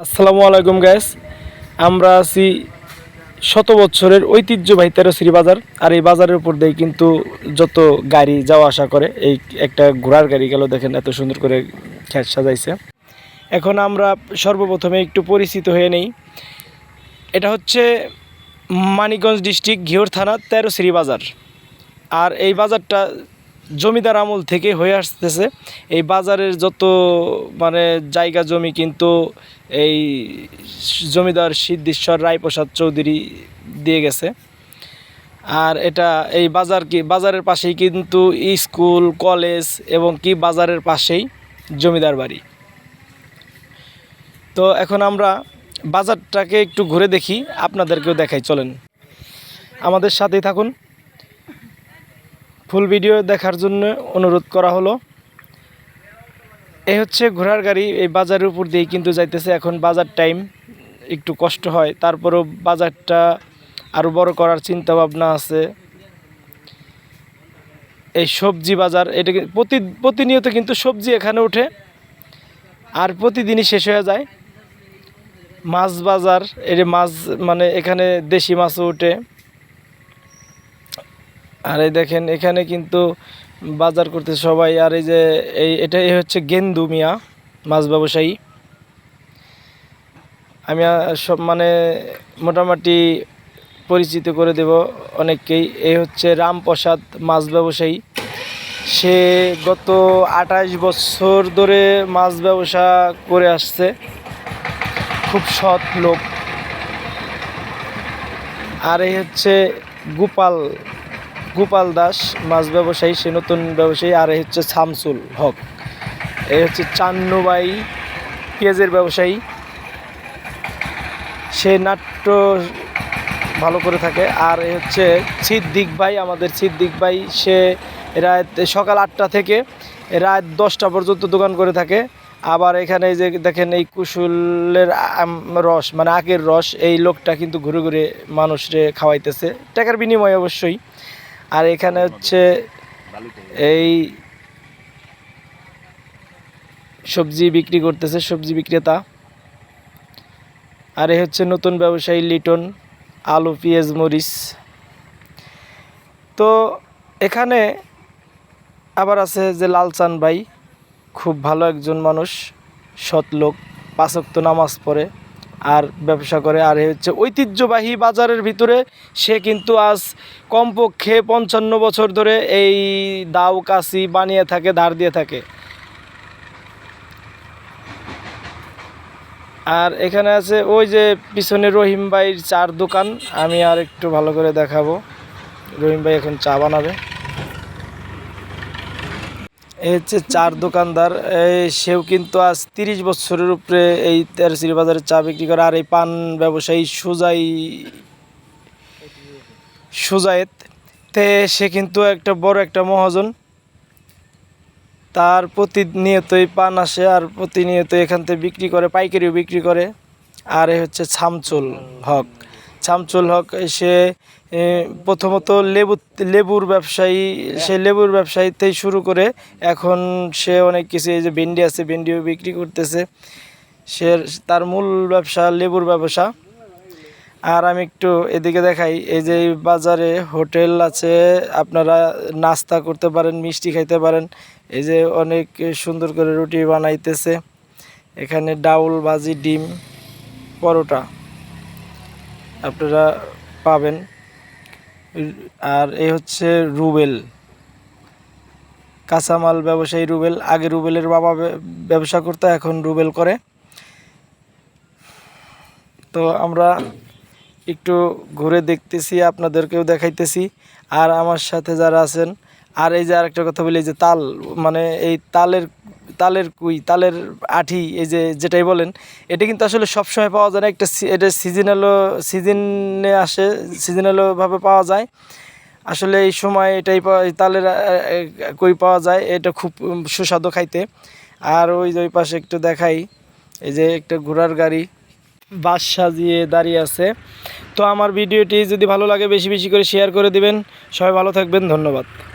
আসসালামু আলাইকুম গাইস। আমরা আছি শত বছরের ঐতিহ্যবাহী তেরোশ্রী বাজার। আর এই বাজারের উপর দিয়ে কিন্তু যত গাড়ি যাওয়া আসা করে, এই একটা ঘোড়ার গাড়ি গেল, দেখেন এত সুন্দর করে খ্যাত সাজাইছে। এখন আমরা সর্বপ্রথমে একটু পরিচিত হয়ে নেই। এটা হচ্ছে মানিকগঞ্জ ডিস্ট্রিক্ট ঘিওর থানা তেরোশ্রী বাজার। আর এই বাজারটা জমিদার আমল থেকে হয়ে আসতেছে। এই বাজারের যত জায়গা জমি কিন্তু এই জমিদার সিদ্ধেশ্বর রায়প্রসাদ চৌধুরী দিয়ে গেছে। আর এটা এই বাজারের পাশেই কিন্তু স্কুল কলেজ এবং কি বাজারের পাশেই জমিদার বাড়ি। তো এখন আমরা বাজারটাকে একটু ঘুরে দেখি, আপনাদেরকেও দেখাই, চলেন আমাদের সাথেই থাকুন। ফুল ভিডিও দেখার জন্য অনুরোধ করা হলো। এই হচ্ছে ঘোড়ার গাড়ি, এই বাজারের উপর দিয়েই কিন্তু যাইতেছে। এখন বাজার টাইম, একটু কষ্ট হয়, তারপরেও বাজারটা আরও বড় করার চিন্তা ভাবনা আছে। এই সবজি বাজার, এটা প্রতিনিয়ত কিন্তু সবজি এখানে ওঠে আর প্রতিদিনই শেষ হয়ে যায়। মাছ বাজার, এর মাছ এখানে দেশি মাছও ওঠে। আর এই দেখেন এখানে কিন্তু বাজার করতে সবাই। আর এই যে এই হচ্ছে গেন্দু মিয়া, মাছ ব্যবসায়ী। আমি সব মোটামুটি পরিচিত করে দেব অনেককেই। এই হচ্ছে রামপ্রসাদ, মাছ ব্যবসায়ী। সে গত 28 বছর ধরে মাছ ব্যবসা করে আসছে, খুব সৎ লোক। আর এই হচ্ছে গোপাল দাস, মাছ ব্যবসায়ী, সে নতুন ব্যবসায়ী। আর এই হচ্ছে শামসুল হক, এই হচ্ছে চান্নুবাই, পেঁয়াজের ব্যবসায়ী। সে নাট্য ভালো করে থাকে। আর এই হচ্ছে সিদ্দিক ভাই, আমাদের সিদ্দিক ভাই, সে রাত সকাল 8টা থেকে রাত 10টা পর্যন্ত দোকান করে থাকে। আবার এখানে যে দেখেন এই কুশুলের রস আখের রস, এই লোকটা কিন্তু ঘুরে ঘুরে মানুষরে খাওয়াইতেছে, টাকার বিনিময়ে অবশ্যই। আর এখানে হচ্ছে এই সবজি বিক্রি করতেছে, সবজি বিক্রেতা। আর এই হচ্ছে নতুন ব্যবসায়ী লিটন, আলু পেঁয়াজ মরিচ। তো এখানে আবার আছে যে লালচান ভাই, খুব ভালো একজন মানুষ, সৎ লোক, 5 ওয়াক্ত নামাজ পড়ে আর ব্যবসা করে। আর হচ্ছে ঐতিহ্যবাহী বাজারের ভিতরে সে কিন্তু আজ কমপক্ষে 55 বছর ধরে এই দাও কাশি বানিয়ে থাকে, ধার দিয়ে থাকে। আর এখানে আছে ওই যে পিছনে রহিম ভাইয়ের চার দোকান। আমি আর একটু ভালো করে দেখাবো। রহিম ভাই এখন চা বানাবে। এই হচ্ছে চার দোকানদার, সেও কিন্তু আজ 30 বছরের উপরে এই তেরোশ্রী বাজারে চা বিক্রি করে। আর এই পান ব্যবসায়ী সুজায়েত, সে কিন্তু একটা বড় একটা মহাজন। তার প্রতিনিয়তই পান আসে আর প্রতিনিয়ত এখান থেকে বিক্রি করে, পাইকারিও বিক্রি করে। আর এই হচ্ছে শামসুল হক, সে প্রথমত লেবুর ব্যবসায়ী। সে লেবুর ব্যবসায়ীতেই শুরু করে এখন সে অনেক কিছু, এই যে ভেন্ডি আছে, ভেন্ডিও বিক্রি করতেছে। তার মূল ব্যবসা লেবুর ব্যবসা। আর আমি একটু এদিকে দেখাই, এই যে বাজারে হোটেল আছে, আপনারা নাস্তা করতে পারেন, মিষ্টি খাইতে পারেন। এই যে অনেক সুন্দর করে রুটি বানাইতেছে। এখানে ডাউল, ভাজি, ডিম, পরোটা আপনারা পাবেন। আর এই হচ্ছে রুবেল, কাঁচামাল ব্যবসায়ী রুবেল। আগে রুবেলের বাবা ব্যবসা করতো, এখন রুবেল করে। তো আমরা একটু ঘুরে দেখতেছি, আপনাদেরকেও দেখাইতেছি। আর আমার সাথে যারা আছেন, আর এই যে আরেকটা কথা বলি, যে তাল, এই তালের আঠি, এই যে যেটাই বলেন, এটা কিন্তু আসলে সবসময় পাওয়া যায় না। এটা সিজনে আসে, সিজনালভাবে পাওয়া যায়। আসলে এই সময় এটাই তালের কই পাওয়া যায়, এটা খুব সুস্বাদু খাইতে। আর ওই পাশে একটু দেখাই, এই যে একটা ঘোড়ার গাড়ি বাস সাজিয়ে দাঁড়িয়ে আছে। তো আমার ভিডিওটি যদি ভালো লাগে বেশি বেশি করে শেয়ার করে দিবেন। সবাই ভালো থাকবেন, ধন্যবাদ।